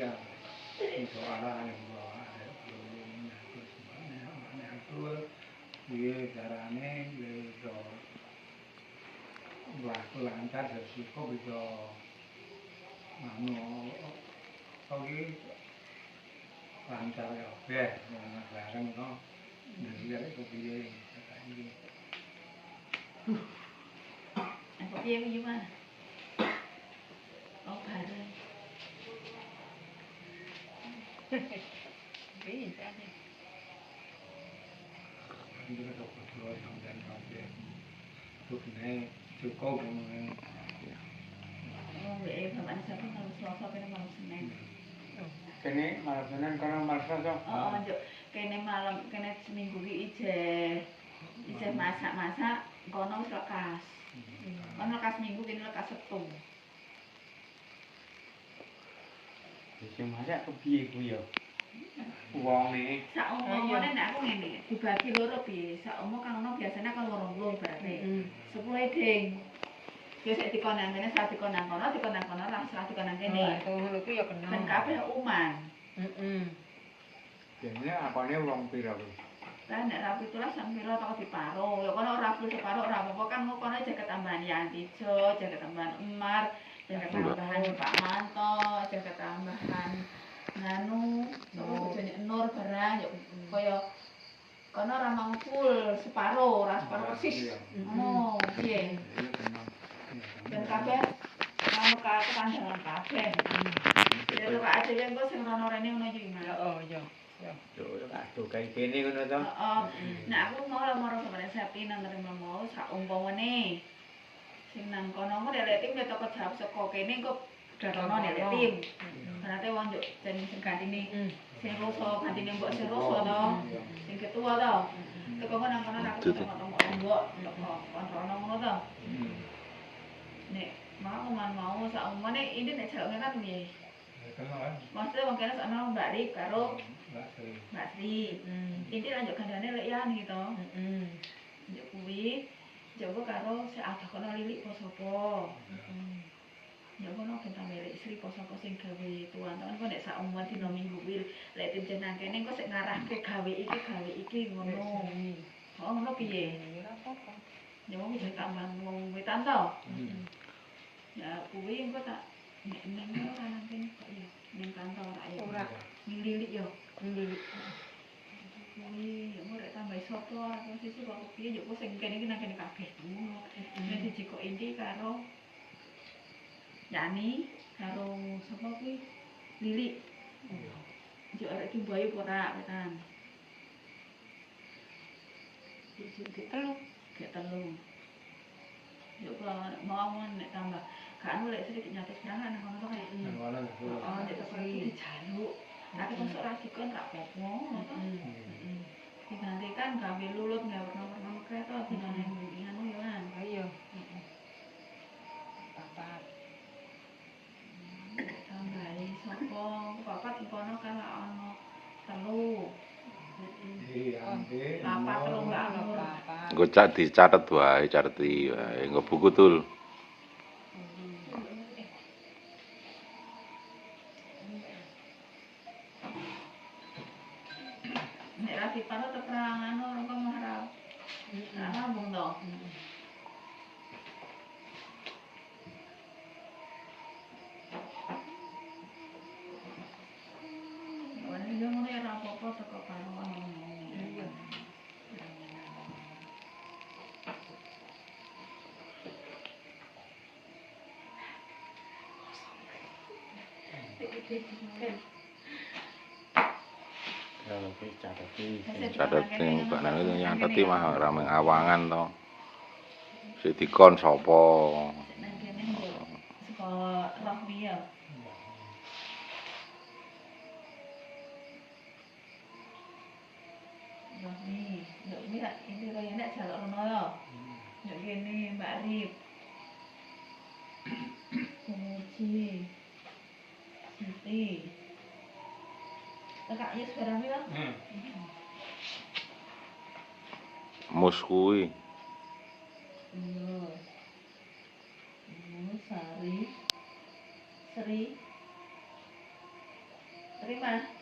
ya iso arane bawa ini terus mana atur piye carane iso lancar dari kok bisa anu oke lancar kabeh bareng to ndek kok piye iki Aku piye gimana? Oh, bareng. Bisa nih. Ini kan dokter sampean kabeh. Tukne cukup ngene. Oh, bapak siapa kalau Selasa kene malam Senin. Kene malam Senin kono malam Selasa. Oh, njuk kene malam kene seminggu iki ije masak-masak kono wis lekas. Kono lekas minggu kene lekas Sabtu. Sing masak kepiye ku ya? Wonge. Sak omongane nek aku ngene, dibagi loro piye? Sak omong kang ono biasane kan 20 berarti. 10 ding. Ya sik dikon nang kene, sak dikon nang kono, lah sak dikon nang kene. Ngono ku ya kena. Ben kabeh uman. Biasane akone wong pira kuwi? Lah nek rapi tulas sak pira toko diparo. Ya kono ora perlu separo ora apa-apa kan kono jaket tambahan Yantijo, jaket tambahan Emar, jaket tambahan Pak Manto, jaket tambahan nganu, sapa bojone Nur barang ya kaya kono ora mang full separo, ora separo persis. Ngono, piye? Ben kabeh kamu kekandangan kabeh. Ya kok aja yang kok sing rono rene ngono iki Mas. Oh iya. Yo aduh kaya kene ngono to. Heeh. Nah aku mau lamar sama Septi nang nerima mau sak umpamane sing nang kono kok lek tim toko jawab saka kene kok datono nek tim. Berarti wong njuk jeneng sing gantine sing roso gantine mbok sing roso to. Sing ketua to. Teko nang kono aku ketemu mbok kontrono ngono to. Nek mau sak umpamane ini nek jaluk kan piye? Maksudnya wong kene sakno Mbak Rik karo Mbak Sri. Ini lanjut kandhane lek yani to. Njuk kuwi njogo karo sik ada kono lilik po sapa. Ya kono ben tambah lek Sri po sapa sing gawe tuan kan kok nek sak umuman dina minggu kuwi lek tim jeneng kene kok sik ngarahke gawe iki ngono. Oh ngono piye? Ora apa-apa. Ya wong wis tambah wong wetan to. Ya kuwi engko tak nek ora nang kene kok ya ning kantor ae. Ora Lilik yo. lilik. Kuwi ya murek tambah sapa apa sisi kok piye yo sing kene iki nang kene kabeh ngono. Nek siji kok Indi karo Yani karo sapa kuwi Lilik. Yo arek iki bayu ora wetan. Iki telu. Yo kok mau nek tambah kan lek sedikit nyatet berangkat nang kono to kae. Oh, nek seperti dijaluk. Tapi kok ora dikon ra apa-apa. Diganti kan gawe lulut gawe warna-warna kereta dinane ngono yo kan. Ayo. Papat. Tambahi sapa? Papat kono kan ono telu. Papat telu Mbak Nur. Engko cak dicatet wae, careti wae, engko buku tul. Nek ra diparo terang anu kok marah. Ana bung to. Wan yo ngono ya ra apa-apa teko karo ngono. Iya. Catet sing banan itu nyateti mah ora mung awangan to. Sing dikon sapa? Nang kene yo saka Rohmi ya. Rohmi, yo mira ini kaya nek jaluk rono yo. Yo kene Mbak Rip. Muji. Siti. Kakak yes barang ya. Mus kuwi. Iya. Sari. Sri. terima.